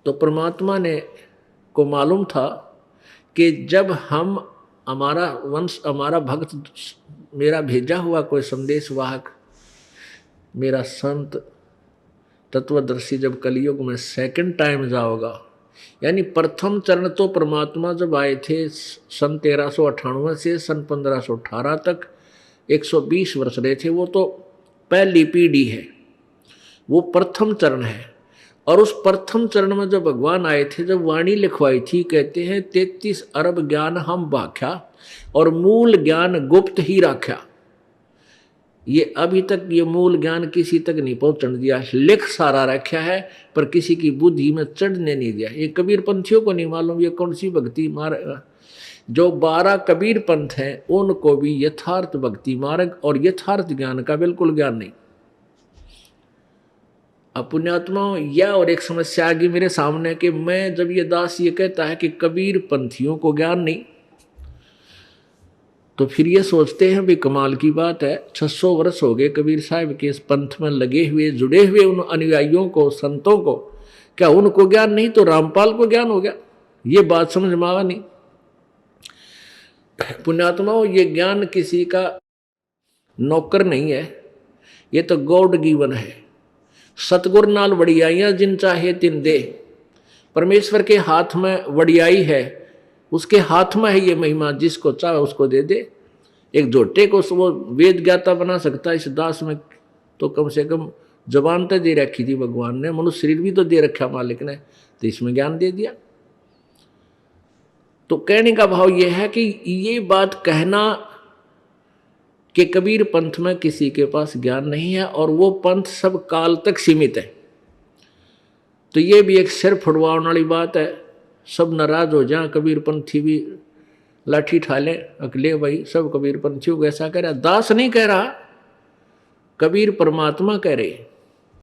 तो परमात्मा ने को मालूम था कि जब हम हमारा वंश, हमारा भक्त, मेरा भेजा हुआ कोई संदेश वाहक, मेरा संत तत्वदर्शी जब कलयुग में सेकंड टाइम जाओगा, यानी प्रथम चरण तो परमात्मा जब आए थे सन 1398 से सन 1518 तक 120 वर्ष रहे थे, वो तो पहली पीढ़ी है, वो प्रथम चरण है। और उस प्रथम चरण में जब भगवान आए थे, जब वाणी लिखवाई थी, कहते हैं 33 अरब ज्ञान हम भाख्या और मूल ज्ञान गुप्त ही राख्या। ये अभी तक ये मूल ज्ञान किसी तक नहीं पहुंचने दिया, लिख सारा रखा है पर किसी की बुद्धि में चढ़ने नहीं दिया। ये कबीर पंथियों को नहीं मालूम ये कौन सी भक्ति मार्ग। जो 12 कबीर पंथ हैं उनको भी यथार्थ भक्ति मार्ग और यथार्थ ज्ञान का बिल्कुल ज्ञान नहीं। अब पुण्यात्माओं, यह और एक समस्या आ गई मेरे सामने कि मैं जब ये दास ये कहता है कि कबीर पंथियों को ज्ञान नहीं, तो फिर ये सोचते हैं भी कमाल की बात है, 600 वर्ष हो गए कबीर साहब के इस पंथ में लगे हुए, जुड़े हुए उन अनुयायियों को, संतों को, क्या उनको ज्ञान नहीं तो रामपाल को ज्ञान हो गया? ये बात समझ में आवा नहीं। पुण्यात्माओं, ये ज्ञान किसी का नौकर नहीं है, ये तो गॉड गिवन है। सतगुर नाल वड़ियाइयां जिन चाहे तिन दे। परमेश्वर के हाथ में वड़ियाई है, उसके हाथ में है ये महिमा, जिसको चाहे उसको दे दे। एक झोटे को वो वेद ज्ञाता बना सकता है, इस दास में तो कम से कम जबान तो दे रखी थी भगवान ने, मनुष्य शरीर भी तो दे रखा मालिक ने, तो इसमें ज्ञान दे दिया। तो कहने का भाव यह है कि ये बात कहना कि कबीर पंथ में किसी के पास ज्ञान नहीं है और वो पंथ सब काल तक सीमित है, तो ये भी एक सिर फुड़वाने वाली बात है। सब नाराज हो जाए, कबीर पंथी भी लाठी ठा ले, अकेले भाई सब कबीर पंथियों को ऐसा कह रहा। दास नहीं कह रहा, कबीर परमात्मा कह रहे।